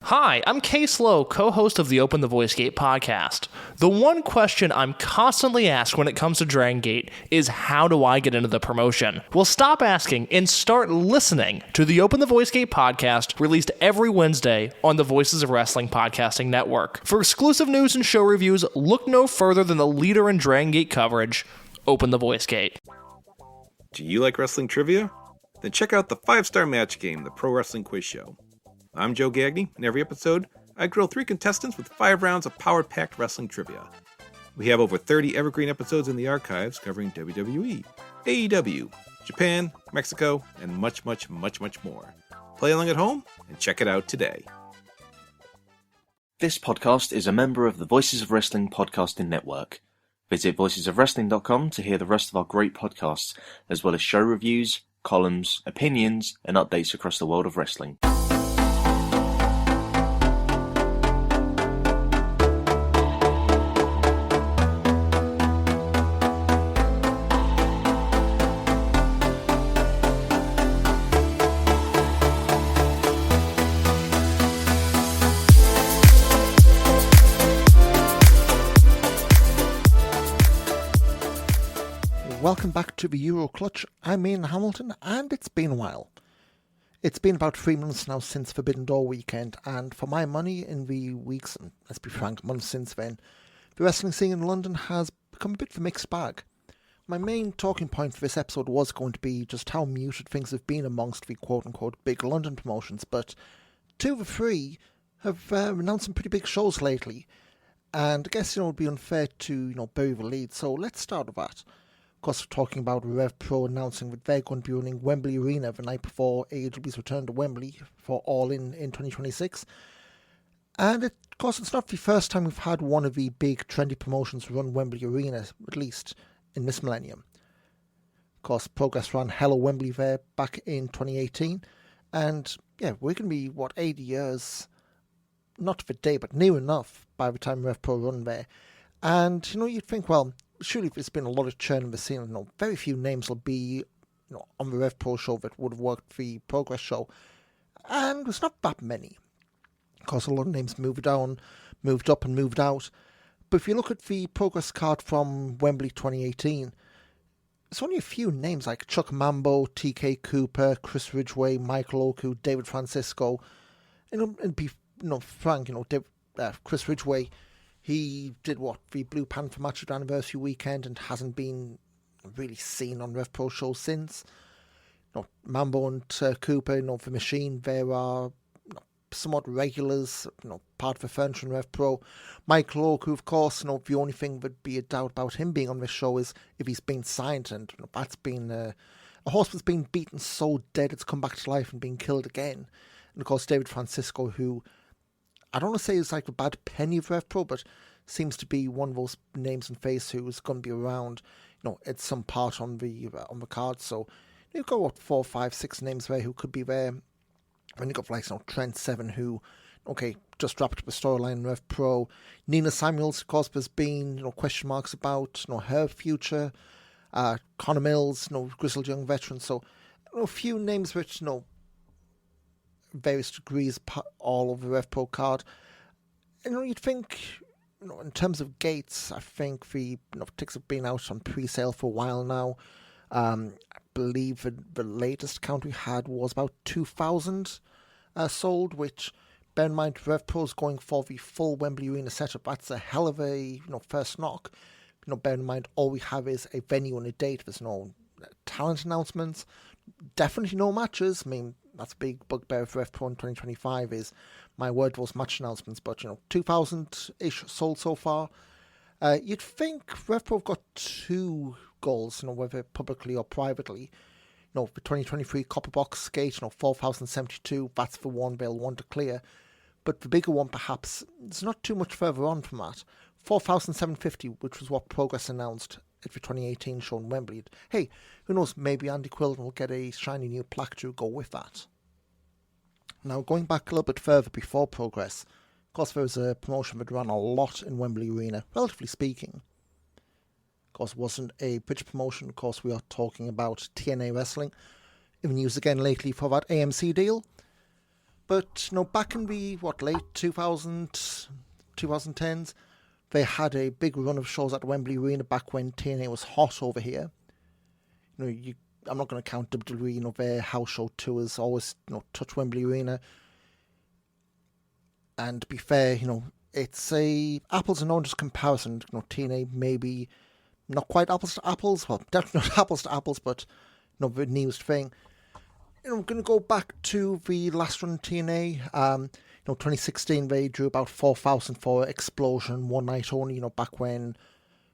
Hi, I'm Case Lowe, co-host of the Open the Voice Gate podcast. The one question I'm constantly asked when it comes to Dragon Gate is, how do I get into the promotion? Well, stop asking and start listening to the Open the Voice Gate podcast, released every Wednesday on the Voices of Wrestling podcasting network. For exclusive news and show reviews, look no further than the leader in Dragon Gate coverage, Open the Voice Gate. Do you like wrestling trivia? Then check out the 5-Star Match Game, the Pro Wrestling Quiz Show. I'm Joe Gagney, and every episode, I grill 3 contestants with 5 rounds of power-packed wrestling trivia. We have over 30 evergreen episodes in the archives covering WWE, AEW, Japan, Mexico, and much, much, much, much more. Play along at home and check it out today. This podcast is a member of the Voices of Wrestling podcasting network. Visit voicesofwrestling.com to hear the rest of our great podcasts, as well as show reviews, columns, opinions, and updates across the world of wrestling. Welcome back to the Euro Clutch. I'm Ian Hamilton, and it's been a while. It's been about 3 months now since Forbidden Door weekend, and for my money, in the weeks, and let's be frank, months since then, the wrestling scene in London has become a bit of a mixed bag. My main talking point for this episode was going to be just how muted things have been amongst the quote-unquote big London promotions, but 2 of the 3 have announced some pretty big shows lately, and I guess, it would be unfair to, bury the lead, so let's start with that. Of course, we're talking about Rev Pro announcing that they're going to be running Wembley Arena the night before AEW's return to Wembley for All In 2026. And of course, it's not the first time we've had one of the big trendy promotions run Wembley Arena, at least in this millennium. Of course, Progress ran Hello Wembley there back in 2018. And yeah, we're going to be, 80 years, not to the day, but near enough by the time Rev Pro run there. And, you'd think, well, surely there's been a lot of churn in the scene. Very few names will be on the Rev Pro show that would have worked for the Progress show. And there's not that many. Of course, a lot of names moved up and moved out. But if you look at the Progress card from Wembley 2018, there's only a few names like Chuck Mambo, TK Cooper, Chris Ridgway, Michael Oku, David Francisco. And be frank, Chris Ridgway, he did the Blue Panther match of the anniversary weekend and hasn't been really seen on Rev Pro shows since. Mambo and Cooper, the Machine, there are somewhat regulars, part of the furniture in Rev Pro. Michael Oku, of course, the only thing that'd be a doubt about him being on this show is if he's been signed, and that's been a horse that's been beaten so dead it's come back to life and been killed again. And of course, David Francisco, who I don't want to say is like the bad penny of Rev Pro, but seems to be one of those names and face who's going to be around, at some part on the card. So you've got 4, 5, 6 names there who could be there. And you've got Trent Seven, who, just wrapped up a storyline in Rev Pro. Nina Samuels, of course, there's been question marks about her future. Connor Mills, grizzled young veteran. So a few names which various degrees all over the Rev Pro card. You'd think, in terms of gates, I think the tickets have been out on pre-sale for a while now. I believe the latest count we had was about 2,000 sold, which, bear in mind, Rev Pro's going for the full Wembley Arena setup. That's a hell of a first knock. Bear in mind, all we have is a venue and a date. There's no talent announcements, definitely no matches. I mean, that's a big bugbear for Rev Pro in 2025 is, my word, those match announcements. But, 2,000-ish sold so far. You'd think Rev Pro have got 2 goals, whether publicly or privately. The 2023 Copper Box gate, 4,072, that's for one they'll want to clear. But the bigger one, perhaps, it's not too much further on from that. 4,750, which was what Progress announced at the 2018 show in Wembley. Hey, who knows, maybe Andy Quillen will get a shiny new plaque to go with that. Now, going back a little bit further before Progress, of course there was a promotion that ran a lot in Wembley Arena, relatively speaking. Of course, it wasn't a British promotion. Of course, we are talking about TNA Wrestling. In the news again lately for that AMC deal. But, back in the, late 2010s, they had a big run of shows at Wembley Arena back when TNA was hot over here. I'm not going to count WWE, their house show tours always, touch Wembley Arena. And to be fair, it's a apples and oranges comparison. TNA maybe not quite apples to apples. Well, definitely not apples to apples, but the newest thing. I'm going to go back to the last run TNA. 2016 they drew about 4,000 for Explosion one night only. Back when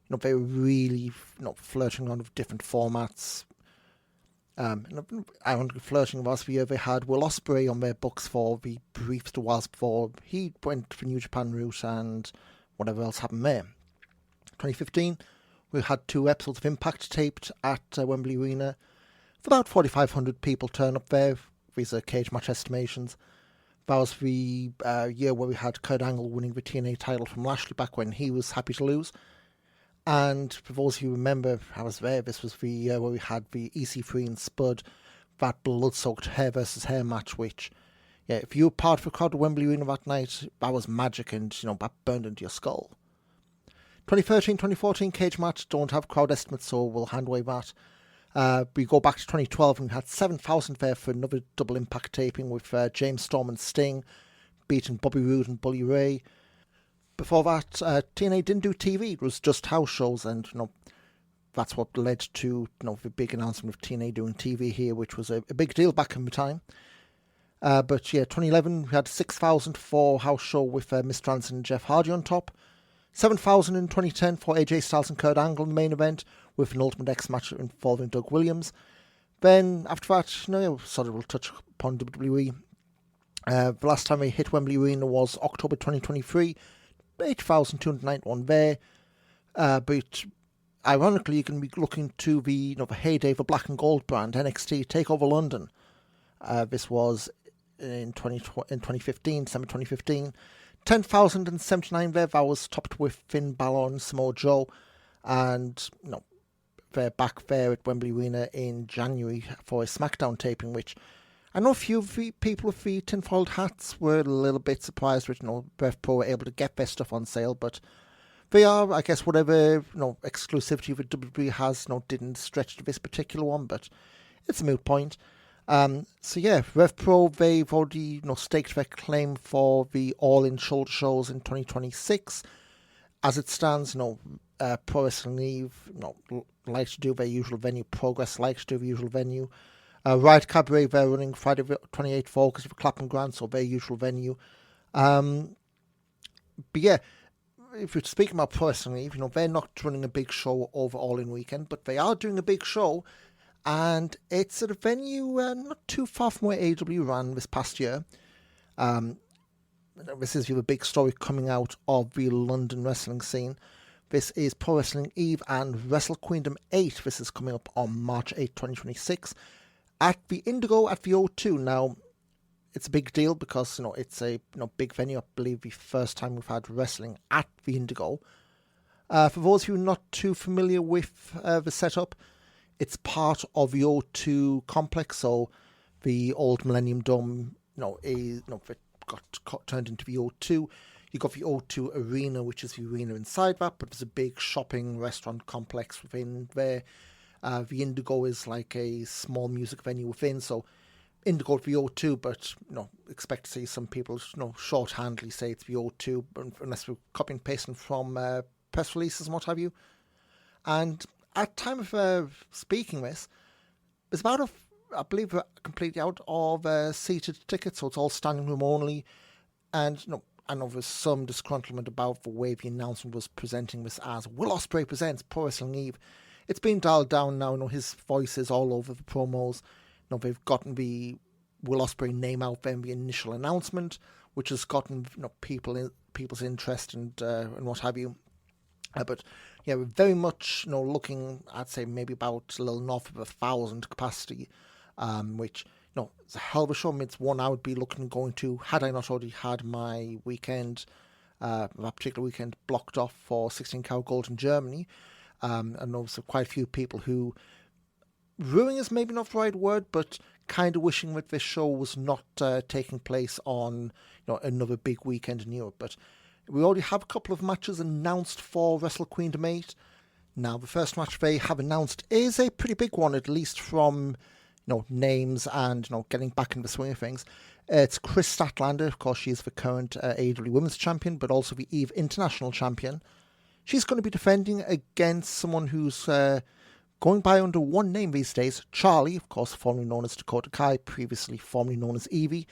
they were really flirting around with different formats. Ironically, flirting last year, they had Will Ospreay on their books for the brief there was before he went for New Japan route and whatever else happened there. 2015, we had 2 episodes of Impact taped at Wembley Arena. About 4,500 people turn up there. These are cage match estimations. That was the year where we had Kurt Angle winning the TNA title from Lashley back when he was happy to lose. And for those who remember, I was there, this was the year where we had the EC3 and Spud, that blood-soaked hair versus hair match, which, if you were part of the crowd at Wembley Arena that night, that was magic and, that burned into your skull. 2013-2014 cage match, don't have crowd estimates, so we'll hand away that. We go back to 2012 and we had 7,000 there for another double Impact taping with James Storm and Sting beating Bobby Roode and Bully Ray. Before that, TNA didn't do TV. It was just house shows, and that's what led to the big announcement of TNA doing TV here, which was a big deal back in the time. But 2011 we had 6,000 for house show with Mr. Anderson and Jeff Hardy on top. 7,000 in 2010 for AJ Styles and Kurt Angle in the main event, with an Ultimate X match involving Doug Williams. Then after that, sort of we'll touch upon WWE. The last time we hit Wembley Arena was October 2023. 8,291 there, but ironically you can be looking to the the heyday of the black and gold brand NXT TakeOver London. This was in 2015, December 2015. 10,079 there. That was topped with Finn Balor and Samoa Joe, and they're back there at Wembley Arena in January for a SmackDown taping, which I know a few of the people with the tinfoiled hats were a little bit surprised that, Rev Pro were able to get their stuff on sale, but they are, I guess, whatever, exclusivity that WWE has, didn't stretch to this particular one, but it's a moot point. Rev Pro, they've already, staked their claim for the all-in shoulder shows in 2026. As it stands, Pro Wrestling Eve, likes to do their usual venue. Progress likes to do the usual venue. Riot Cabaret, they're running Friday 28th August for Clapham Grand, so their usual venue. But yeah, if you're speaking about Pro Wrestling Eve, they're not running a big show over All-In Weekend, but they are doing a big show, and it's at a venue not too far from where AEW ran this past year. This is a big story coming out of the London wrestling scene. This is Pro Wrestling Eve and Wrestle Queendom 8. This is coming up on March 8, 2026. At the Indigo at the O2. Now, it's a big deal because, it's a big venue. I believe the first time we've had wrestling at the Indigo. For those who are not too familiar with the setup, it's part of the O2 complex. So the old Millennium Dome, got turned into the O2. You got the O2 Arena, which is the arena inside that, but there's a big shopping restaurant complex within there. The Indigo is like a small music venue within, so Indigo at the O2, but expect to see some people shorthandly say it's the O2, unless we're copying and pasting from press releases and what have you. And at time of speaking this, there's about I believe we're completely out of seated tickets, so it's all standing room only. And I know there's some disgruntlement about the way the announcement was presenting this as Will Ospreay presents Pro Wrestling Eve. It's been dialed down now. His voice is all over the promos. They've gotten the Will Ospreay name out there in the initial announcement, which has gotten people's interest and what have you. But yeah, we're very much looking, I'd say maybe about a little north of 1,000 capacity, which it's a hell of a show. I mean, it's one I would be looking going to had I not already had my weekend, that particular weekend blocked off for 16 Karat Gold in Germany. And also quite a few people who, ruining is maybe not the right word, but kind of wishing that this show was not taking place on another big weekend in Europe. But we already have a couple of matches announced for Wrestle Queendom 8. Now, the first match they have announced is a pretty big one, at least from names and getting back in the swing of things. It's Chris Statlander. Of course, she is the current AEW Women's Champion, but also the EVE International Champion. She's going to be defending against someone who's going by under one name these days, Charlie, of course, formerly known as Dakota Kai, previously formerly known as Evie.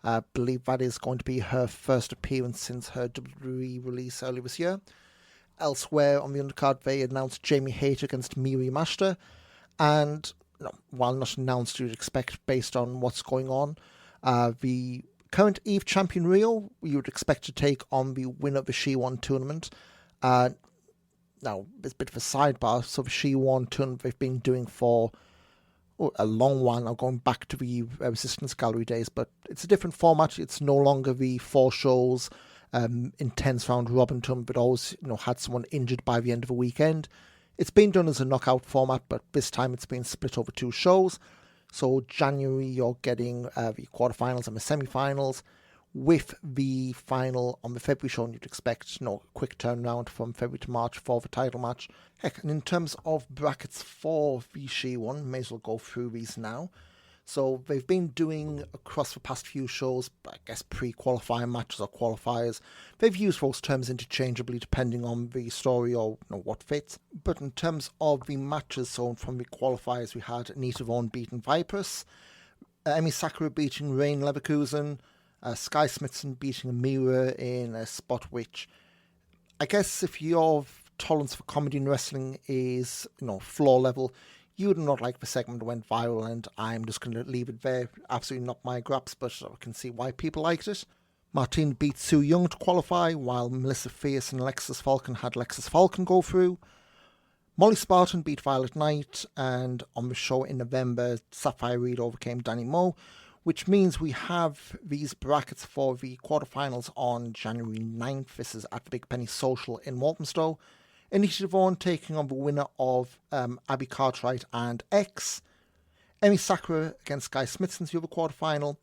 I believe that is going to be her first appearance since her WWE release earlier this year. Elsewhere on the undercard, they announced Jamie Hayter against Miri Mashita, and while not announced, you'd expect based on what's going on, the current EVE champion Rio, you would expect to take on the winner of the She-Won tournament. Now, it's a bit of a sidebar, so the She-Won tournament they've been doing for a long while now, going back to the Resistance Gallery days, but it's a different format. It's no longer the 4 shows, intense round robin tournament, but always had someone injured by the end of a weekend. It's been done as a knockout format, but this time it's been split over 2 shows. So January you're getting the quarterfinals and the semi-finals, with the final on the February show, and you'd expect a quick turnaround from February to March for the title match. Heck, and in terms of brackets for the She-Won, may as well go through these now. So they've been doing across the past few shows, I guess pre-qualifying matches or qualifiers. They've used those terms interchangeably depending on the story or what fits. But in terms of the matches, so from the qualifiers we had Anita Vaughan beating Vipers, Emi Sakura beating Rain Leverkusen, Sky Smithson beating Amira in a spot which, I guess if your tolerance for comedy in wrestling is floor level, you would not like the segment that went viral, and I'm just going to leave it there. Absolutely not my graps, but I can see why people liked it. Martine beat Sue Young to qualify, while Melissa Fierce and Lexus Falcon had Lexus Falcon go through. Molly Spartan beat Violet Knight, and on the show in November, Sapphire Reed overcame Danny Moe, which means we have these brackets for the quarterfinals on January 9th. This is at the Big Penny Social in Walthamstow. Anita Vaughan taking on the winner of Abby Cartwright and X. Emi Sakura against Sky Smithson's the other quarterfinal.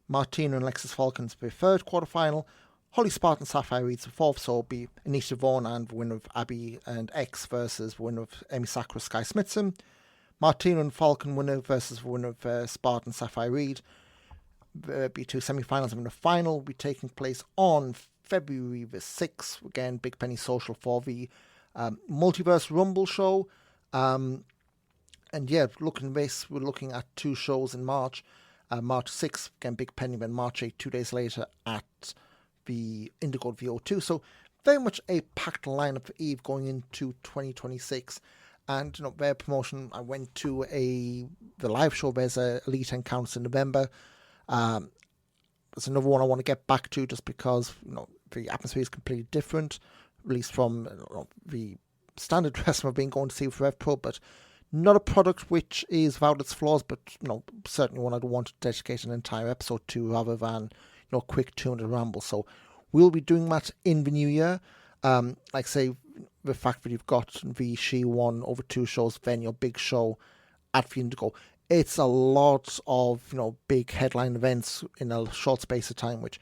Martina and Lexus Falcon's the third quarterfinal. Holly Spartan Sapphire Reed's the fourth, so it'll be Anita Vaughan and the winner of Abby and X versus the winner of Emi Sakura Sky Smithson. Martina and Falcon winner versus the winner of Spartan Sapphire Reed. There'll be 2 semi-finals, and the final will be taking place on February the 6th. Again, Big Penny Social for the Multiverse Rumble show. And yeah, looking at this, we're looking at 2 shows in March. March 6th, again, Big Penny, then March 8th, 2 days later at the Indigo VO2. So very much a packed lineup for EVE going into 2026. And their promotion, I went to the live show. There's a Elite Encounters in November. There's another one I want to get back to just because the atmosphere is completely different, at least from the standard wrestling I've been going to see with Rev Pro, but not a product which is without its flaws, but certainly one I'd want to dedicate an entire episode to rather than quick 200 ramble. So we'll be doing that in the new year. Like say, the fact that you've got the She-Won over 2 shows, then your big show at the Indigo. It's a lot of big headline events in a short space of time, which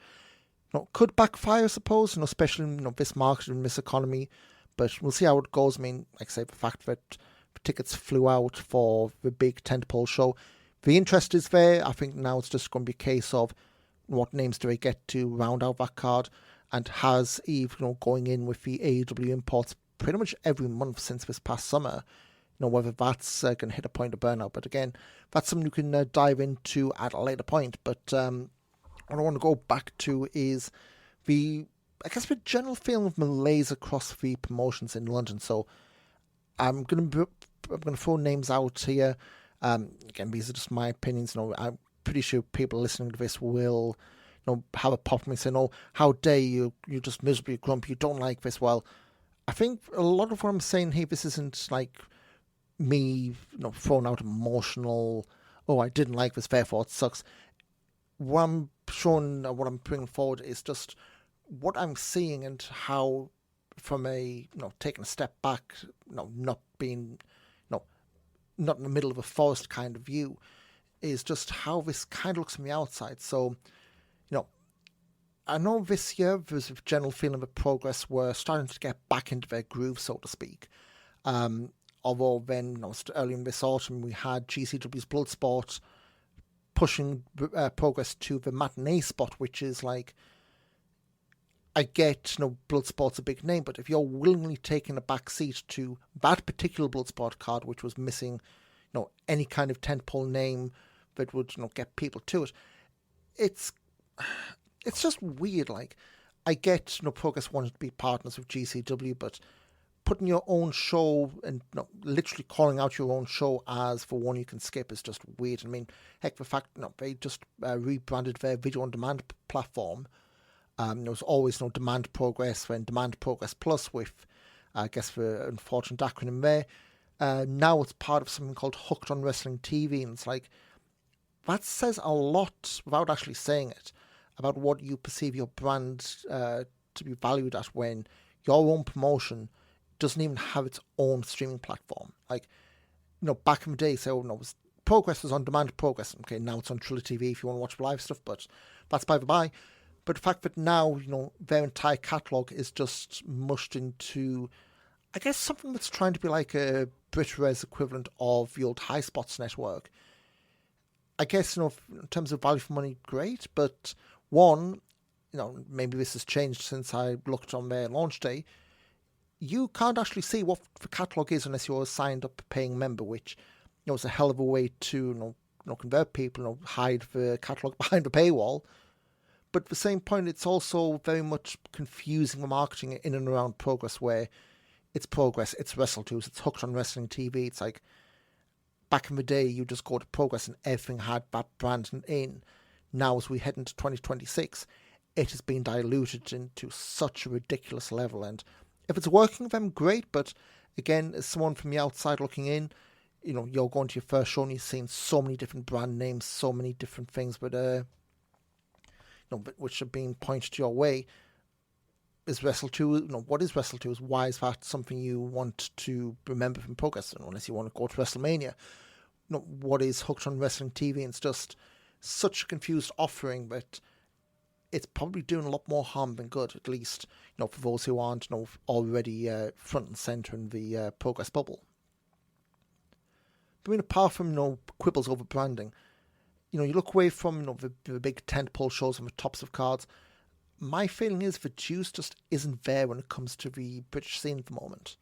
could backfire, I suppose. Especially in this market and this economy. But we'll see how it goes. I mean, like I say, the fact that the tickets flew out for the big tentpole show, the interest is there. I think now it's just going to be a case of what names do I get to round out that card, and has EVE going in with the AEW imports pretty much every month since this past summer. Whether that's going to hit a point of burnout. But again, that's something you can dive into at a later point. But what I want to go back to is the general feeling of malaise across the promotions in London. So I'm going to throw names out here. Again, these are just my opinions. I'm pretty sure people listening to this will have a pop and say, "Oh, how dare you? You're just miserably grumpy. You don't like this." Well, I think a lot of what I'm saying here, this isn't like me, throwing out emotional, "Oh, I didn't like this, therefore it sucks." What I'm showing, what I'm bringing forward is just what I'm seeing and how, from a, taking a step back, not being, not in the middle of a forest kind of view, is just how this kind of looks from the outside. So, I know this year there's a general feeling that Progress were starting to get back into their groove, so to speak. Although then, early in this autumn, we had GCW's Bloodsport pushing Progress to the matinee spot, which is like, I get, Bloodsport's a big name, but if you're willingly taking a back seat to that particular Bloodsport card, which was missing, any kind of tentpole name that would, get people to it, it's just weird. Like, I get, Progress wanted to be partners with GCW, but putting your own show and literally calling out your own show as the one you can skip is just weird. I mean, heck, the fact they just rebranded their video on demand platform. There was always Demand Progress, then Demand Progress Plus with, I guess, the unfortunate acronym there. Now it's part of something called Hooked on Wrestling TV, and it's like, that says a lot, without actually saying it, about what you perceive your brand to be valued at when your own promotion doesn't even have its own streaming platform. Like, back in the day, Progress was on Demand Progress. Okay, now it's on Triller TV if you want to watch live stuff, but that's by the by. But the fact that now, their entire catalogue is just mushed into, I guess, something that's trying to be like a BritRes equivalent of the old High Spots network. I guess, in terms of value for money, great. But one, maybe this has changed since I looked on their launch day. You can't actually see what the catalogue is unless you're a signed up paying member, which, is a hell of a way to, convert people, hide the catalogue behind a paywall. But at the same point, it's also very much confusing the marketing in and around Progress, where it's Progress, it's WrestleToons, it's Hooked on Wrestling TV. It's like, back in the day, you just go to Progress and everything had that brand in. Now, as we head into 2026, it has been diluted into such a ridiculous level. And if it's working for them, great. But again, as someone from the outside looking in, you're going to your first show and you're seeing so many different brand names, so many different things, but which are being pointed your way. Is WrestleToons, what is WrestleToons? Why is that something you want to remember from Progress, unless you want to go to WrestleMania? What is Hooked on Wrestling TV? And it's just such a confused offering, but it's probably doing a lot more harm than good, at least, for those who aren't, already front and centre in the Progress bubble. But I mean, apart from, quibbles over branding, you look away from, the big tentpole shows on the tops of cards. My feeling is the juice just isn't there when it comes to the British scene at the moment.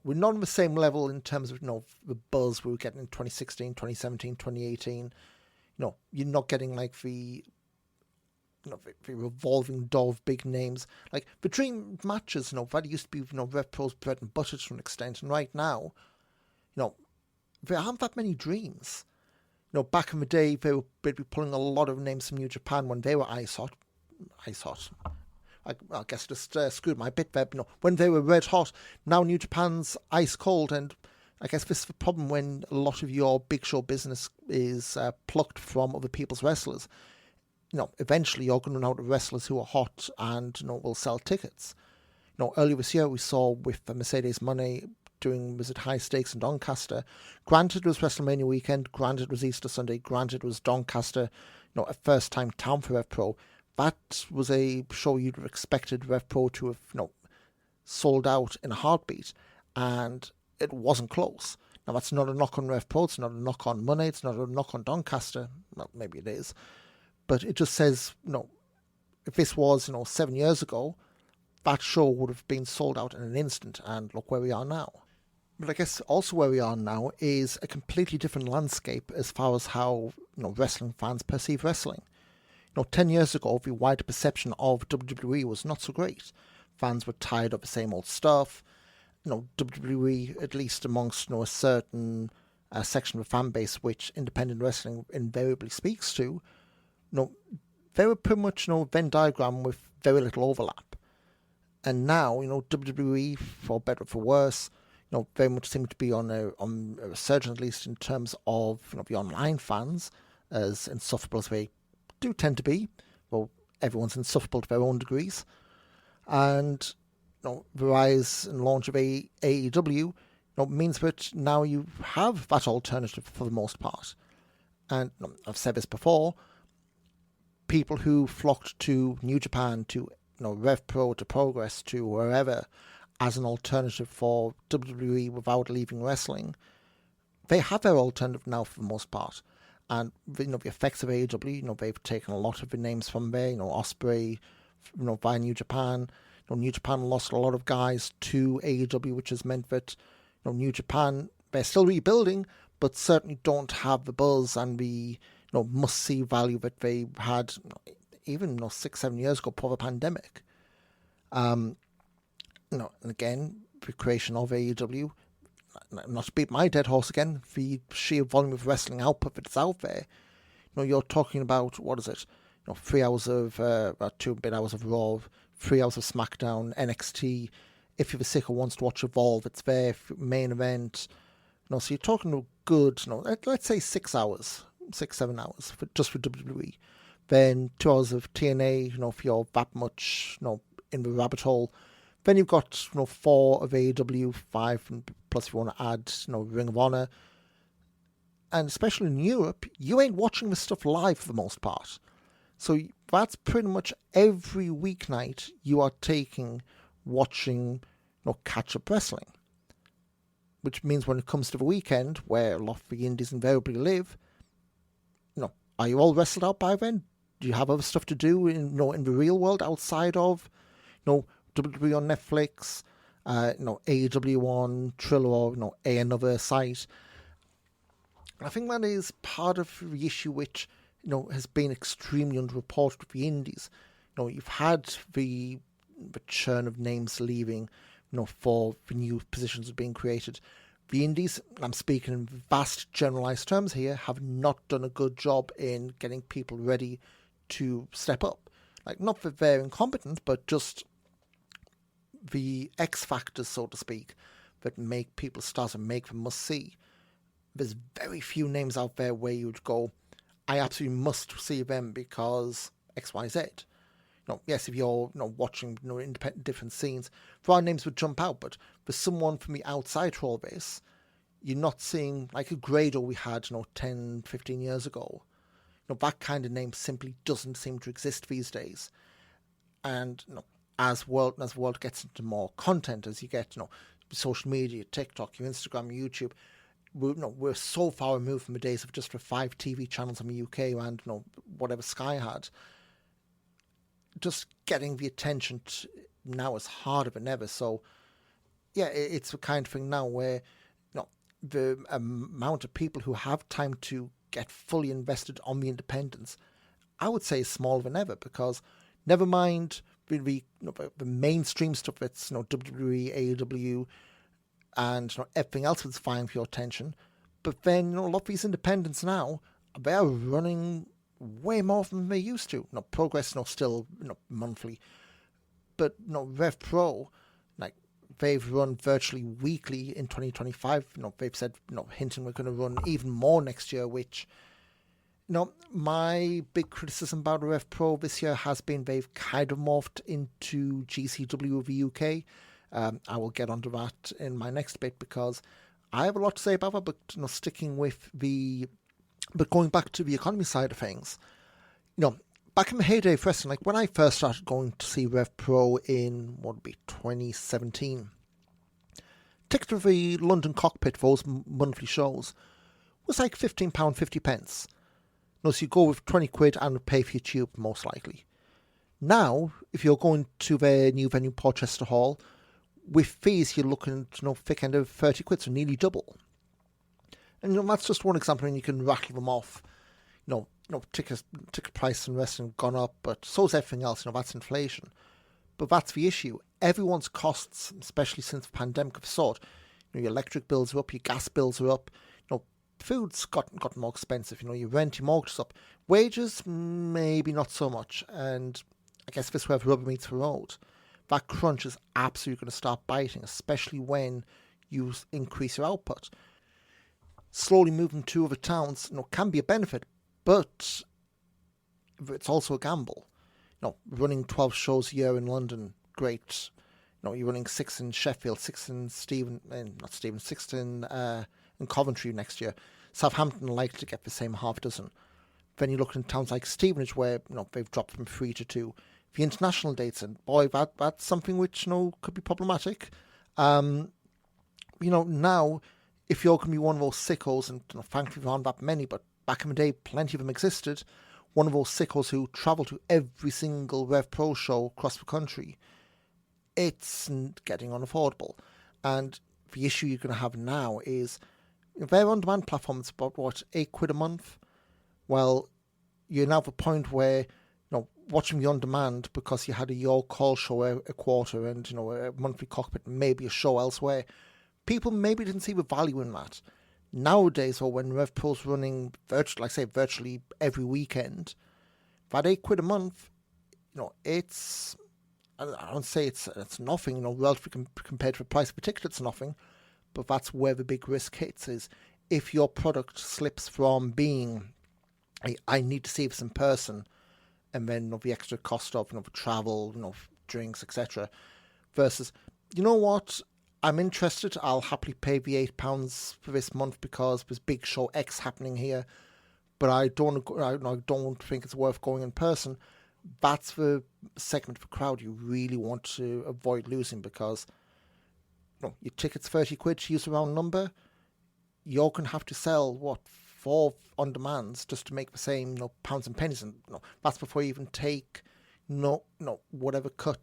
We're not on the same level in terms of, the buzz we were getting in 2016, 2017, 2018. You're not getting like the revolving door of big names. Like the dream matches, that used to be, Rev Pro's bread and butter to an extent. And right now, there aren't that many dreams. Back in the day, they'd be pulling a lot of names from New Japan when they were ice hot. I guess I just screwed my bit there. When they were red hot, now New Japan's ice cold. And I guess this is the problem when a lot of your big show business is plucked from other people's wrestlers. Eventually you're going to run out of wrestlers who are hot and, will sell tickets. Earlier this year we saw with Mercedes Moné doing, was it High Stakes in Doncaster? Granted it was WrestleMania weekend, granted it was Easter Sunday, granted it was Doncaster, a first time town for Rev Pro. That was a show you'd have expected Rev Pro to have, sold out in a heartbeat, and it wasn't close. Now that's not a knock on Rev Pro, it's not a knock on Moné, it's not a knock on Doncaster. Well, maybe it is. But it just says, if this was, 7 years ago, that show would have been sold out in an instant, and look where we are now. But I guess also where we are now is a completely different landscape as far as how, wrestling fans perceive wrestling. 10 years ago, the wider perception of WWE was not so great. Fans were tired of the same old stuff. WWE, at least amongst, a certain section of the fan base which independent wrestling invariably speaks to, they were pretty much, Venn diagram with very little overlap. And now, WWE, for better or for worse, very much seem to be on a resurgence, at least in terms of, the online fans, as insufferable as they do tend to be. Well, everyone's insufferable to their own degrees. And, the rise and launch of AEW, means that now you have that alternative for the most part. And I've said this before, people who flocked to New Japan, to Rev Pro, to Progress, to wherever, as an alternative for WWE without leaving wrestling, they have their alternative now for the most part. And the effects of AEW, they've taken a lot of the names from there, Ospreay, via New Japan. New Japan lost a lot of guys to AEW, which has meant that New Japan, they're still rebuilding, but certainly don't have the buzz and the must-see value that they had even 6-7 years ago before the pandemic. And again, the creation of AEW, not to beat my dead horse again, the sheer volume of wrestling output that's out there. You're talking about, what is it? 3 hours of, about 2 bit hours of Raw, 3 hours of SmackDown, NXT. If you're the sick who wants to watch Evolve, it's there, main event. So you're talking a good, let's say 6 hours, 6-7 hours, just for WWE. Then 2 hours of TNA, if you're that much, in the rabbit hole. Then you've got, 4 of AEW, 5, and plus if you want to add, Ring of Honor. And especially in Europe, you ain't watching this stuff live for the most part. So that's pretty much every weeknight you are watching, catch-up wrestling. Which means when it comes to the weekend, where a lot of the indies invariably live, are you all wrestled out by then? Do you have other stuff to do in the real world outside of, WWE on Netflix, AEW on Triller, or another site? I think that is part of the issue which, has been extremely underreported with the indies. You've had the churn of names leaving, for the new positions being created. The indies, I'm speaking in vast generalised terms here, have not done a good job in getting people ready to step up. Not that they're incompetent, but just the X factors, so to speak, that make people start and make them must see. There's very few names out there where you'd go, I absolutely must see them because XYZ. Yes, if you're watching independent different scenes, there are names would jump out, but for someone from the outside for all this, you're not seeing like a Grado we had 10, 15 years ago. That kind of name simply doesn't seem to exist these days. And as the world gets into more content, as you get social media, TikTok, your Instagram, your YouTube, we're so far removed from the days of just the 5 TV channels in the UK and whatever Sky had. Just getting the attention now is harder than ever. So, yeah, it's the kind of thing now where the amount of people who have time to get fully invested on the independents, I would say, is smaller than ever. Because never mind the mainstream stuff that's WWE, AEW, and everything else that's vying for your attention. But then a lot of these independents now, they are running way more than they used to. Progress still monthly, but Rev Pro, they've run virtually weekly in 2025. They've said hinting we're going to run even more next year. Which my big criticism about Rev Pro this year has been they've kind of morphed into GCW of the UK. I will get onto that in my next bit because I have a lot to say about that. But sticking with but going back to the economy side of things, back in the heyday of wrestling, when I first started going to see Rev Pro in, 2017, ticket to the London Cockpit for those monthly shows was like £15.50. So you go with 20 quid and pay for your tube, most likely. Now, if you're going to their new venue, Porchester Hall, with fees, you're looking at thick end of 30 quid, so nearly double. And that's just one example, and you can rattle them off. Ticket price and wrestling have gone up, but so's everything else. That's inflation. But that's the issue. Everyone's costs, especially since the pandemic, have soared. Your electric bills are up, your gas bills are up. Food's gotten more expensive. Your rent, your mortgage is up. Wages, maybe not so much. And I guess this is where the rubber meets the road. That crunch is absolutely going to start biting, especially when you increase your output. Slowly moving to other towns, can be a benefit, but it's also a gamble. Running 12 shows a year in London, great. You're running 6 in Sheffield, 6 in 6 in Coventry next year. Southampton are likely to get the same half dozen. Then you look in towns like Stevenage, where they've dropped from 3 to 2. The international dates, and boy, that's something which could be problematic. Now if you're going to be one of those sickos, and thankfully there aren't that many, but back in the day, plenty of them existed. One of those sickos who travel to every single Rev Pro show across the country, it's getting unaffordable. And the issue you're going to have now is their on-demand platform is about, £8 a month? Well, you're now at the point where, watching the on-demand because you had a Your Call show a quarter and, a monthly cockpit, maybe a show elsewhere, people maybe didn't see the value in that. Nowadays, or when Rev Pro's running virtually every weekend, that £8 a month, it's, I don't say it's nothing, relatively compared to the price of a ticket, it's nothing, but that's where the big risk hits, is if your product slips from being, I need to see this in person, and then the extra cost of the travel, drinks, etc., versus, you know what, I'm interested, I'll happily pay the £8 for this month because there's big show X happening here, but I don't think it's worth going in person. That's the segment of the crowd you really want to avoid losing, because your ticket's £30 to use a round number, you're going to have to sell, 4 on-demands just to make the same pounds and pennies, and that's before you even take whatever cut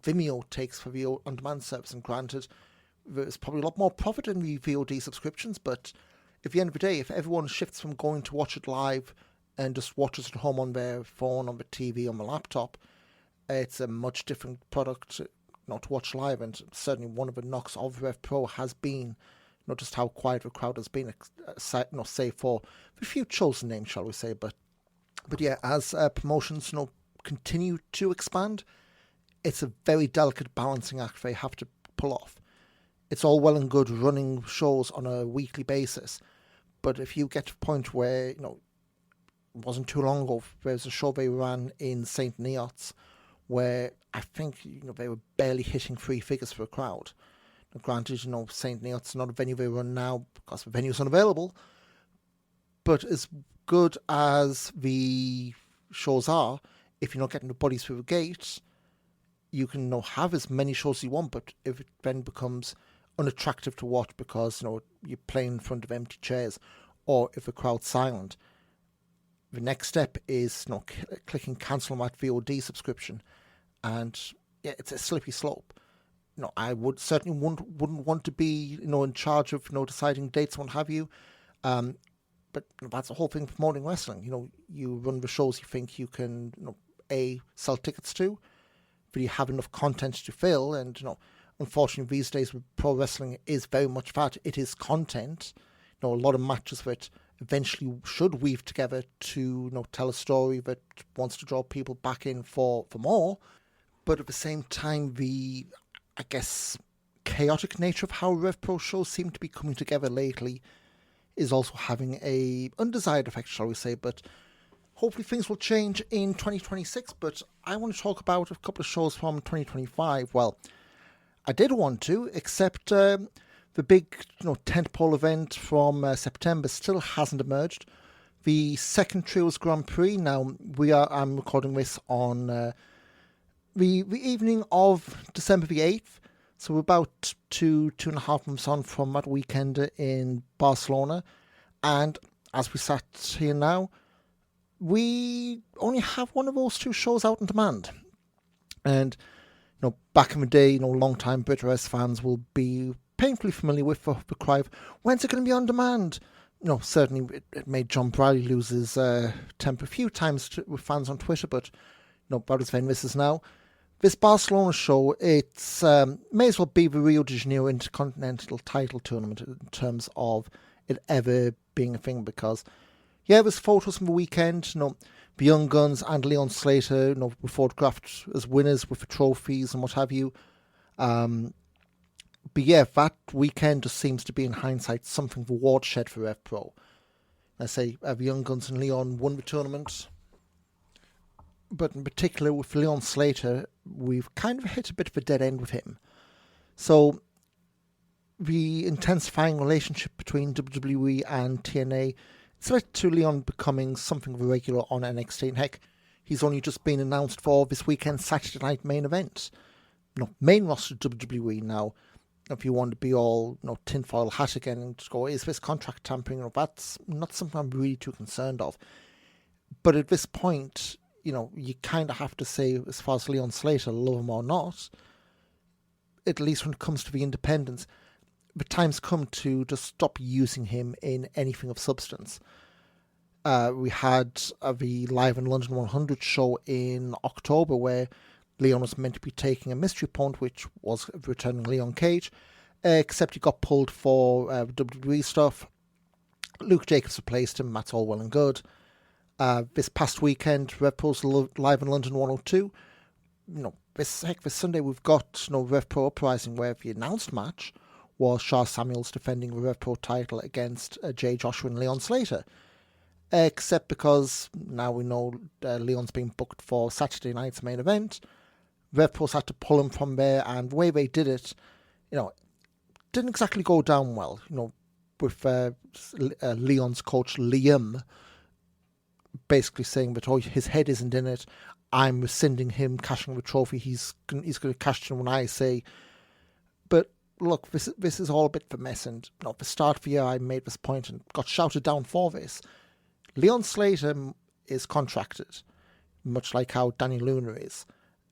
Vimeo takes for the on-demand service. And granted, there's probably a lot more profit in the VOD subscriptions, but at the end of the day, if everyone shifts from going to watch it live and just watches it at home on their phone, on the TV, on the laptop, it's a much different product to watch live. And certainly one of the knocks of Rev Pro has been not just how quiet the crowd has been, save for a few chosen names, shall we say. But yeah, as promotions continue to expand, it's a very delicate balancing act they have to pull off. It's all well and good running shows on a weekly basis, but if you get to the point where, it wasn't too long ago, there was a show they ran in St. Neots where I think, they were barely hitting 3 figures for a crowd. Now, granted, St. Neots is not a venue they run now because the venue's unavailable, but as good as the shows are, if you're not getting the bodies through the gate, you can have as many shows as you want, but if it then becomes unattractive to watch because you're playing in front of empty chairs, or if the crowd's silent, the next step is clicking cancel on that VOD subscription, and yeah, it's a slippery slope. I would certainly wouldn't want to be in charge of deciding dates and what have you, but that's the whole thing of promoting wrestling. You run the shows you think you can sell tickets to, but you have enough content to fill, and unfortunately these days with pro wrestling is very much that. It is content. A lot of matches that eventually should weave together to tell a story that wants to draw people back in for more, but at the same time the, I guess, chaotic nature of how Rev Pro shows seem to be coming together lately is also having a undesired effect, shall we say. But hopefully things will change in 2026, but I want to talk about a couple of shows from 2025. Well, I did want to, except the big tentpole event from September still hasn't emerged. The second Trios Grand Prix. Now, I'm recording this on the evening of December the 8th, so we're about 2.5 months on from that weekend in Barcelona, and as we sat here now, we only have one of those 2 shows out on demand. And back in the day, long-time BritWres fans will be painfully familiar with the cry of, when's it going to be on demand? Certainly it made John Briley lose his temper a few times with fans on Twitter, but about as famous as now. This Barcelona show, it's may as well be the Rio de Janeiro Intercontinental title tournament in terms of it ever being a thing, because there's photos from the weekend. The Young Guns and Leon Slater, were photographed as winners with the trophies and what have you. But yeah, that weekend just seems to be, in hindsight, something of a watershed for Rev Pro. I say the Young Guns and Leon won the tournament, but in particular with Leon Slater, we've kind of hit a bit of a dead end with him. So the intensifying relationship between WWE and TNA, it's led to Leon becoming something of a regular on NXT. And heck, he's only just been announced for this weekend's Saturday night main event. Main roster WWE now. If you want to be all tinfoil hat again and just go, is this contract tampering? That's not something I'm really too concerned of. But at this point, you kind of have to say, as far as Leon Slater, love him or not, at least when it comes to the independents, the time's come to just stop using him in anything of substance. We had the Live in London 100 show in October where Leon was meant to be taking a mystery opponent, which was returning Leon Cage, except he got pulled for WWE stuff. Luke Jacobs replaced him, that's all well and good. This past weekend, Rev Pro's Live in London 102. This Sunday we've got Rev Pro Uprising, where the announced match was Shah Samuels defending the Rev Pro title against Jay Joshua and Leon Slater. Except because now we know Leon's being booked for Saturday night's main event, Rev Pro's had to pull him from there, and the way they did it, didn't exactly go down well. With Leon's coach Liam basically saying that his head isn't in it. I'm rescinding him cashing the trophy. He's going to cash in when I say. But look, this is all a bit of a mess. And at the start of the year, I made this point and got shouted down for this. Leon Slater is contracted, much like how Danny Luna is.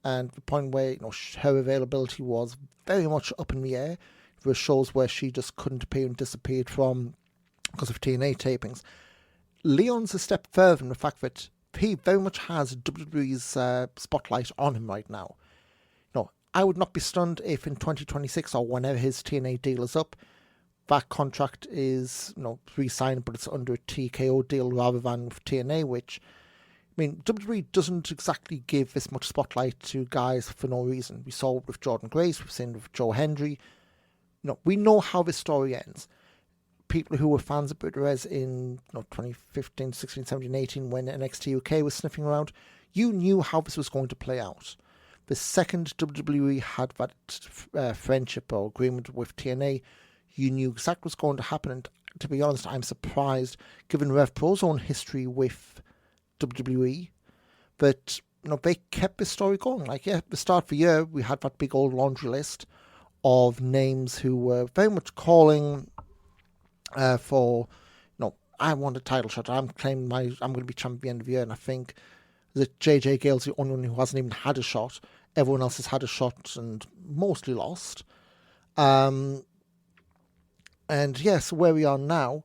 And the point where her availability was very much up in the air. There were shows where she just couldn't appear and disappeared from because of TNA tapings. Leon's a step further in the fact that he very much has WWE's spotlight on him right now. I would not be stunned if in 2026 or whenever his TNA deal is up, that contract is re-signed, but it's under a TKO deal rather than with TNA, which, WWE doesn't exactly give this much spotlight to guys for no reason. We saw it with Jordan Grace, we've seen it with Joe Hendry. We know how this story ends. People who were fans of Perez in 2015, 16, 17, 18, when NXT UK was sniffing around, you knew how this was going to play out. The second WWE had that friendship or agreement with TNA, you knew exactly what's going to happen. And to be honest, I'm surprised, given Rev Pro's own history with WWE, that they kept this story going. At the start of the year, we had that big old laundry list of names who were very much calling for, I want a title shot. I'm claiming I'm going to be champion at the end of the year. And I think that JJ Gale's the only one who hasn't even had a shot. Everyone else has had a shot and mostly lost. And yes, where we are now,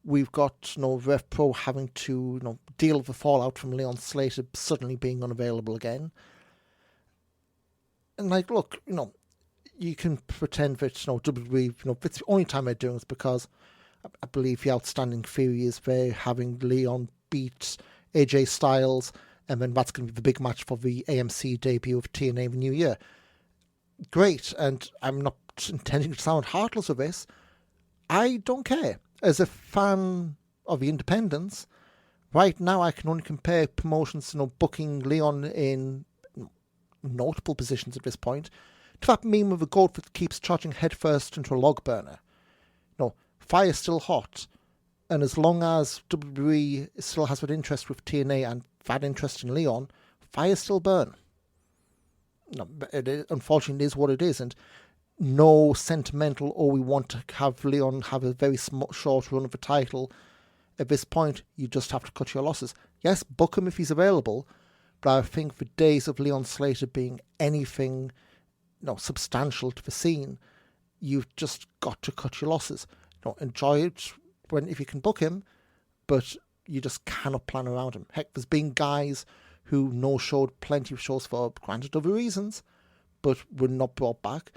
we've got Rev Pro having to deal with the fallout from Leon Slater suddenly being unavailable again. And look, you can pretend that WWE, it's the only time they're doing this because I believe the outstanding theory is they're having Leon beat AJ Styles, and then that's going to be the big match for the AMC debut of TNA the New Year. Great, and I'm not intending to sound heartless of this. I don't care. As a fan of the independents, right now I can only compare promotions, booking Leon in notable positions at this point, to that meme of a goat that keeps charging headfirst into a log burner. Fire's still hot, and as long as WWE still has that interest with TNA and that interest in Leon, fires still burn. Unfortunately, it is what it is, and no sentimental, we want to have Leon have a very short run of a title. At this point, you just have to cut your losses. Yes, book him if he's available, but I think the days of Leon Slater being anything substantial to the scene, you've just got to cut your losses. Enjoy it if you can book him, but you just cannot plan around him. Heck, there's been guys who no-showed plenty of shows for, granted, other reasons, but were not brought back.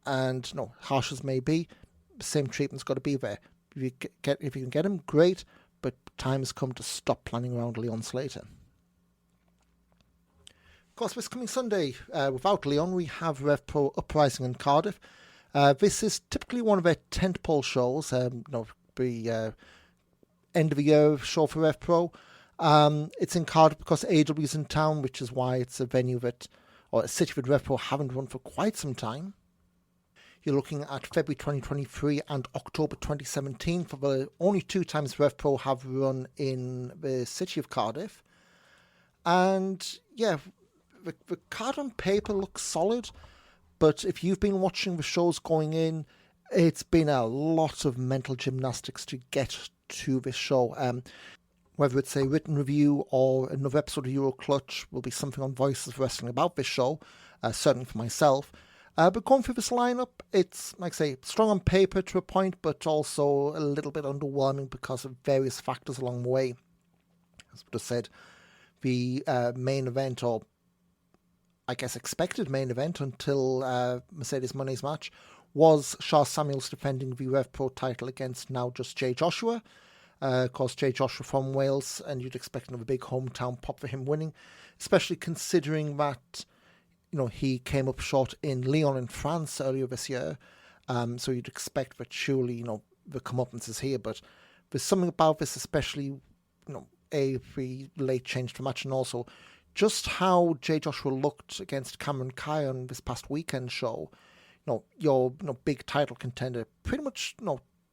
And harsh as may be, the same treatment's got to be there. If you can get him, great, but time has come to stop planning around Leon Slater. Of course, this coming Sunday, without Leon, we have Rev Pro Uprising in Cardiff. This is typically one of their tentpole shows, the end of the year show for Rev Pro. It's in Cardiff because AEW is in town, which is why it's a venue a city that Rev Pro haven't run for quite some time. You're looking at February 2023 and October 2017 for the only 2 times Rev Pro have run in the city of Cardiff. And yeah, the card on paper looks solid, but if you've been watching the shows going in, it's been a lot of mental gymnastics to get to this show. Whether it's a written review or another episode of Euro Clutch will be something on Voices of Wrestling about this show, certainly for myself. But going through this lineup, it's, like I say, strong on paper to a point, but also a little bit underwhelming because of various factors along the way. As I just said, the main event, or I guess expected main event until Mercedes Money's match, was Charles Samuels defending the Rev Pro title against now just Jay Joshua. Of course, Jay Joshua from Wales, and you'd expect another big hometown pop for him winning, especially considering that, you know, he came up short in Lyon in France earlier this year. So you'd expect that surely, you know, the comeuppance is here. But there's something about this, especially, you know, the late change to match, and also just how Jay Joshua looked against Cameron Kai on this past weekend show. You know, your big title contender pretty much,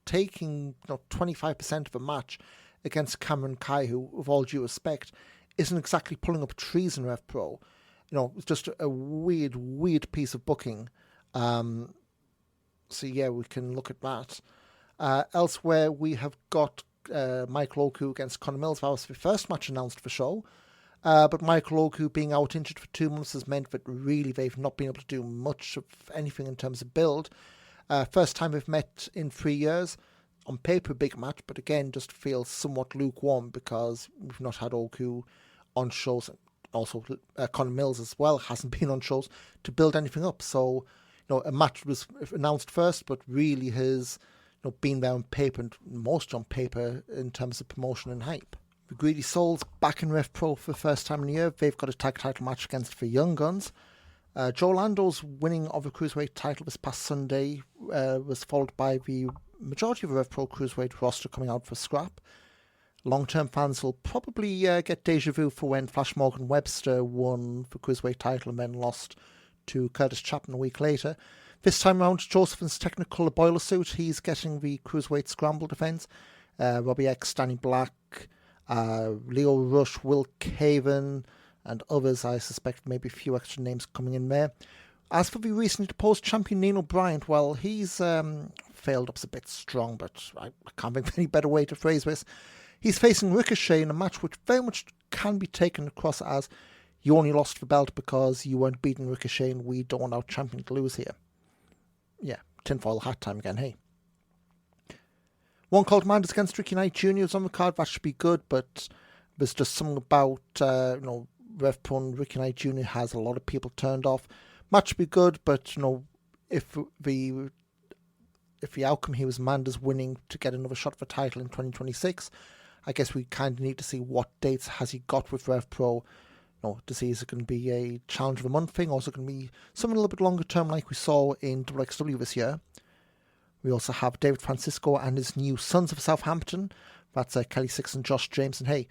taking 25% of a match against Cameron Kai, who, with all due respect, isn't exactly pulling up trees in Rev Pro. It's just a weird piece of booking. So yeah, we can look at that. Elsewhere, we have got Michael Oku against Connor Mills. That was the first match announced for the show. But Michael Oku being out injured for 2 months has meant that really they've not been able to do much of anything in terms of build. First time we've met in 3 years. On paper, big match, but again, just feels somewhat lukewarm because we've not had Oku on shows. Also, Connor Mills as well hasn't been on shows to build anything up. So, a match was announced first, but really has been there on paper, and most on paper in terms of promotion and hype. The Greedy Souls back in Rev Pro for the first time in a year. They've got a tag title match against the Young Guns. Joe Lando's winning of the Cruiserweight title this past Sunday was followed by the majority of the Rev Pro Cruiserweight roster coming out for scrap. Long-term fans will probably get deja vu for when Flash Morgan Webster won the Cruiserweight title and then lost to Curtis Chapman a week later. This time around, Joseph's Technicolor boiler suit, he's getting the Cruiserweight Scramble defense. Robbie X, Danny Black, Leo Rush, Will Caven, and others, I suspect maybe a few extra names coming in there. As for the recently deposed champion Nino Bryant, well, he's failed up's a bit strong, but I can't think of any better way to phrase this. He's facing Ricochet in a match which very much can be taken across as you only lost the belt because you weren't beating Ricochet and we don't want our champion to lose here. Yeah, tinfoil hat time again, hey. One called Manders against Ricky Knight Jr. is on the card. That should be good, but there's just something about, Rev Pro and Ricky Knight Jr. has a lot of people turned off. Match should be good, but, if the outcome here was Manders winning to get another shot for the title in 2026, I guess we kind of need to see what dates has he got with Rev Pro, to see is it going to be a challenge of a month thing, or is it going to be something a little bit longer term like we saw in WXW this year. We also have David Francisco and his new Sons of Southampton. That's Kelly Six and Josh James. And hey,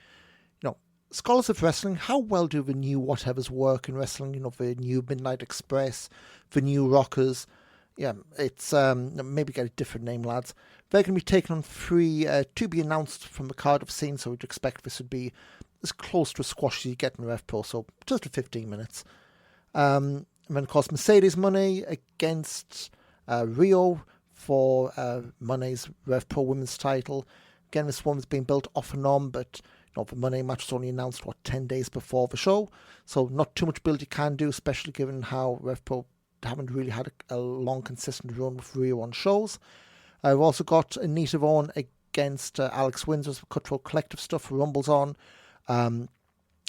scholars of wrestling, how well do the new whatevers work in wrestling? The new Midnight Express, the new Rockers. Yeah, it's maybe get a different name, lads. They're going to be taking on 3 to be announced from the Cardiff scene, so we'd expect this would be as close to a squash as you get in Rev Pro, so just for 15 minutes. And then, of course, Mercedes Money against Rio for Money's Rev Pro Women's title. Again, this one's been built off and on, but the Money match was only announced, 10 days before the show, so not too much build you can do, especially given how Rev Pro haven't really had a long, consistent run with Rio on shows. We've also got Anita Vaughan against Alex Windsor for Cutthroat Collective stuff for Rumble's on. I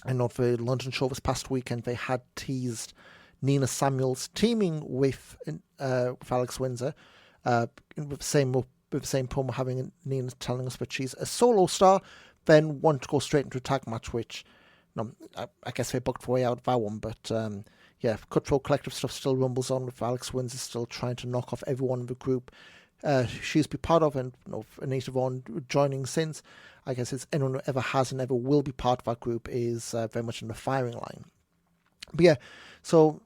know for the London show this past weekend, they had teased Nina Samuels teaming with Alex Windsor, with the same promo having Nina telling us that she's a solo star, then want to go straight into a tag match, which I guess they booked the way out of that one, but Cutthroat Collective stuff still rumbles on with Alex Windsor still trying to knock off everyone in the group she's been part of, and Anita Vaughan joining since. I guess it's anyone who ever has and ever will be part of that group is very much in the firing line. But yeah, so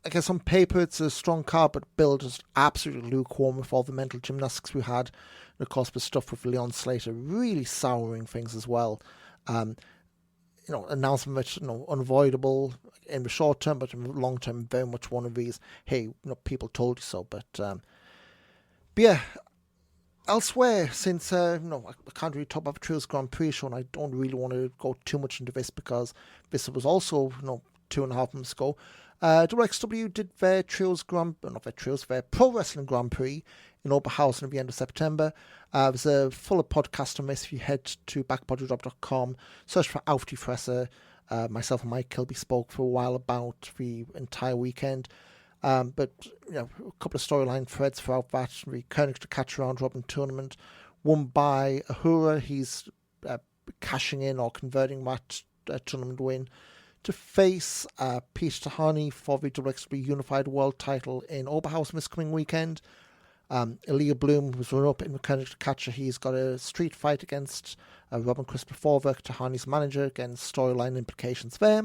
I guess on paper it's a strong card, but build is absolutely lukewarm with all the mental gymnastics we had. And of course, the stuff with Leon Slater really souring things as well. Announcement that's unavoidable in the short term, but in the long term, very much one of these. Hey, people told you so. But yeah. Elsewhere, since I can't really talk about the Trios Grand Prix show, and I don't really want to go too much into this because this was also 2.5 months ago. WXW did their their Pro Wrestling Grand Prix in Oberhausen at the end of September. There's a fuller podcast on this. If you head to backbodydrop.com, search for Auf die Fresse. Myself and Mike Kilby spoke for a while about the entire weekend. But a couple of storyline threads throughout that. The Koenig to catch round robin tournament won by Ahura. He's cashing in or converting that tournament win to face Peter Tahani for the WXW Unified World title in Oberhausen this coming weekend. Elia Bloom was run up in the Koenig to catcher. He's got a street fight against Robin Christopher Forwerk, Tahani's manager, against storyline implications there.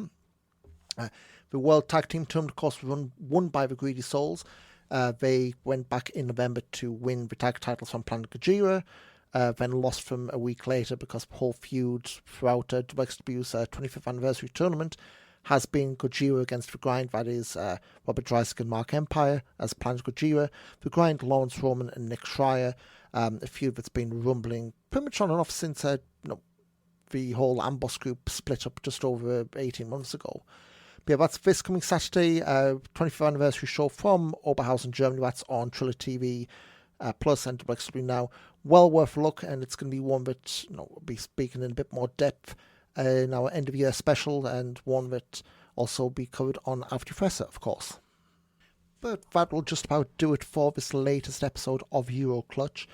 The World Tag Team Tournament, of course, was won by the Greedy Souls. They went back in November to win the tag titles from Planet Gojira, then lost them a week later because the whole feud throughout WXW's 25th anniversary tournament has been Gojira against The Grind. That is Robert Dreisig and Mark Empire as Planet Gojira. The Grind, Lawrence Roman and Nick Schreier. A feud that's been rumbling pretty much on and off since the whole Amboss group split up just over 18 months ago. But yeah, that's this coming Saturday, 25th anniversary show from Oberhausen, Germany. That's on Triller TV Plus and WXW Now. Well worth a look, and it's going to be one that we'll be speaking in a bit more depth in our end of year special, and one that also be covered on Auf die Fresse, of course. But that will just about do it for this latest episode of Euro Clutch.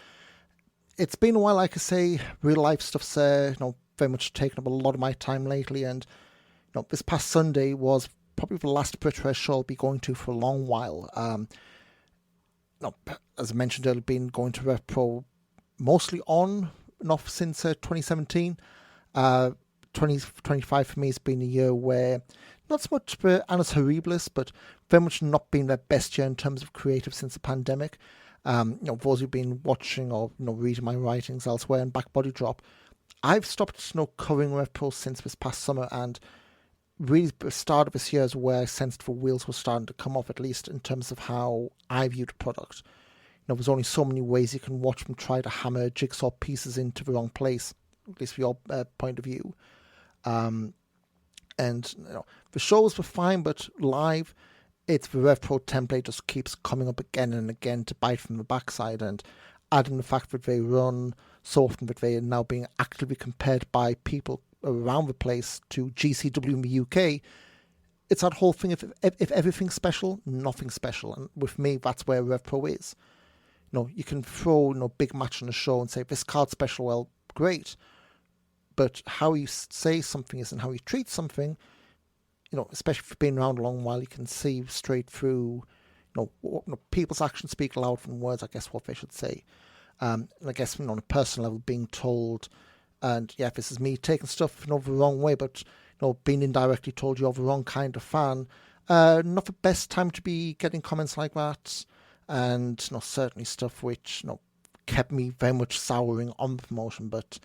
It's been a while, like I say. Real life stuff's very much taken up a lot of my time lately, and this past Sunday was probably the last Brit show I'll be going to for a long while. As I mentioned earlier, been going to Rev Pro mostly on and off since 2017. 2025 for me has been a year where not so much for Annus Horribilis, but very much not been their best year in terms of creative since the pandemic. Those who've been watching or reading my writings elsewhere and Back Body Drop, I've stopped covering Rev Pro since this past summer, and really the start of this year is where I sensed the wheels were starting to come off, at least in terms of how I viewed the product. There's only so many ways you can watch them try to hammer jigsaw pieces into the wrong place, at least from your point of view. And the shows were fine, but live, it's the Rev Pro template just keeps coming up again and again to bite from the backside, and adding the fact that they run so often that they are now being actively compared by people around the place to GCW in the UK. It's that whole thing, if everything's special, nothing's special. And with me, that's where Rev Pro is. You can throw big match on a show and say, this card's special, well, great. But how you say something is and how you treat something, especially if you've been around a long while, you can see straight through, people's actions speak louder than words, I guess, what they should say. And I guess, on a personal level, being told, and yeah, this is me taking stuff the wrong way, but being indirectly told you're the wrong kind of fan, not the best time to be getting comments like that, and certainly stuff which kept me very much souring on the promotion. But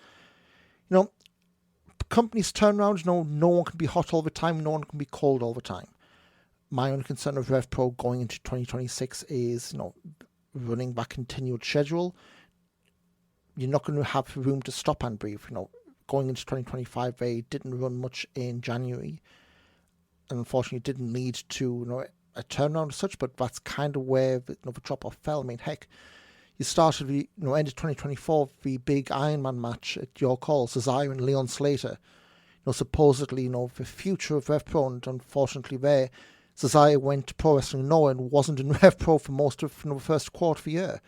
companies turn around. No one can be hot all the time. No one can be cold all the time. My only concern of Rev Pro going into 2026 is running that continued schedule. You're not going to have room to stop and breathe. Going into 2025, they didn't run much in January, and unfortunately didn't lead to a turnaround as such. But that's kind of where the drop off fell. I mean, heck, you started the end of 2024 the big Iron Man match at your call, Cesaro and Leon Slater. Supposedly the future of Rev Pro, and unfortunately there, Cesaro went to Pro Wrestling Noah and wasn't in Rev Pro for most of the first quarter of the year.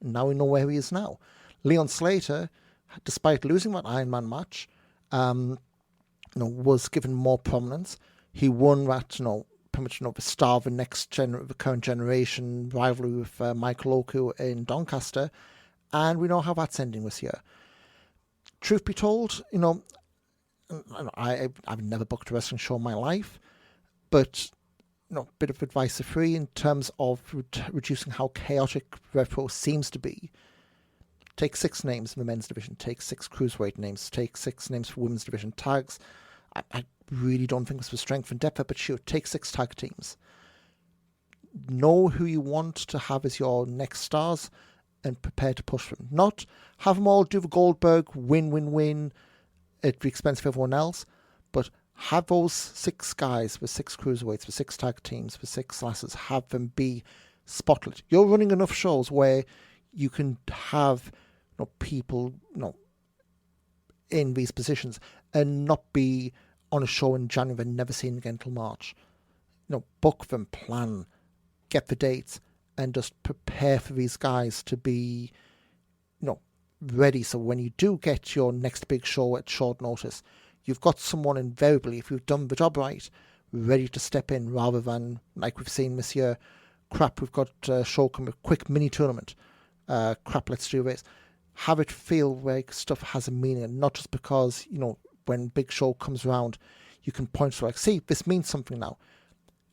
And now we know where he is now. Leon Slater, despite losing that Iron Man match, was given more prominence. He won that, pretty much the star of the current generation rivalry with Michael Oku in Doncaster, and we know how that's ending this year. Truth be told, I've never booked a wrestling show in my life, but bit of advice for free in terms of reducing how chaotic Rev Pro seems to be. Take 6 names in the men's division, take 6 cruiserweight names, take 6 names for women's division tags. I really don't think this was strength and depth, but sure, take 6 tag teams. Know who you want to have as your next stars and prepare to push them. Not have them all do the Goldberg win at the expense of everyone else, but have those 6 guys with 6 cruiserweights, with 6 tag teams, with 6 slashes, have them be spotlit. You're running enough shows where you can have people in these positions and not be on a show in January and never seen again until March. Book them, plan, get the dates, and just prepare for these guys to be ready. So when you do get your next big show at short notice, you've got someone invariably, if you've done the job right, ready to step in, rather than, like we've seen this year, crap, we've got a show coming, a quick mini tournament, crap, let's do this. Have it feel like stuff has a meaning, and not just because, when big show comes around, you can point to see, this means something now.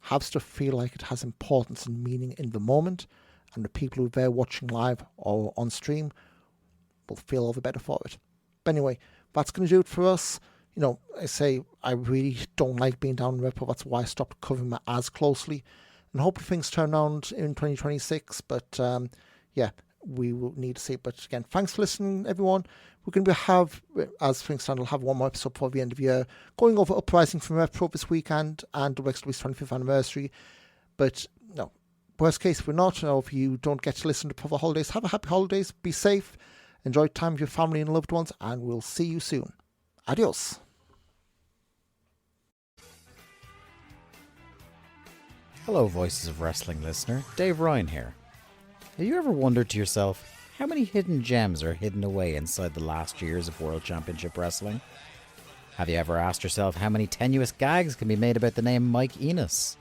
Have stuff feel like it has importance and meaning in the moment, and the people who are there watching live or on stream will feel all the better for it. But anyway, that's going to do it for us. I say I really don't like being down in Rev Pro. That's why I stopped covering it as closely. And hopefully things turn around in 2026. But we will need to see. But again, thanks for listening, everyone. We're going to have, as things stand, we'll have one more episode before the end of the year, going over Uprising from Rev Pro this weekend and the Wexley's 25th anniversary. But worst case, if we're not, if you don't get to listen to the holidays, have a happy holidays, be safe, enjoy time with your family and loved ones, and we'll see you soon. Adios. Hello, Voices of Wrestling listener. Dave Ryan here. Have you ever wondered to yourself how many hidden gems are hidden away inside the last years of World Championship Wrestling? Have you ever asked yourself how many tenuous gags can be made about the name Mike Enos?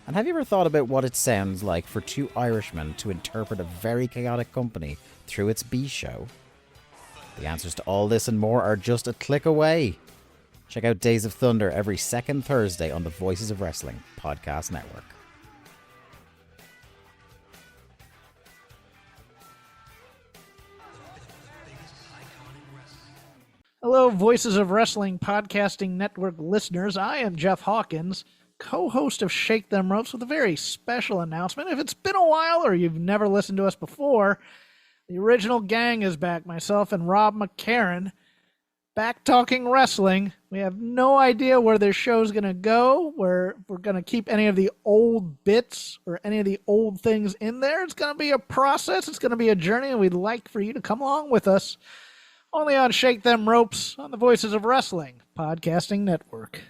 And have you ever thought about what it sounds like for 2 Irishmen to interpret a very chaotic company through its B show? The answers to all this and more are just a click away. Check out Days of Thunder every second Thursday on the Voices of Wrestling podcast network. Hello, Voices of Wrestling Podcasting Network listeners. I am Jeff Hawkins, co-host of Shake Them Ropes, with a very special announcement. If it's been a while or you've never listened to us before, the original gang is back. Myself and Rob McCarran, back talking wrestling. We have no idea where this show's going to go, where we're going to keep any of the old bits or any of the old things in there. It's going to be a process. It's going to be a journey, and we'd like for you to come along with us. Only on Shake Them Ropes on the Voices of Wrestling Podcasting Network.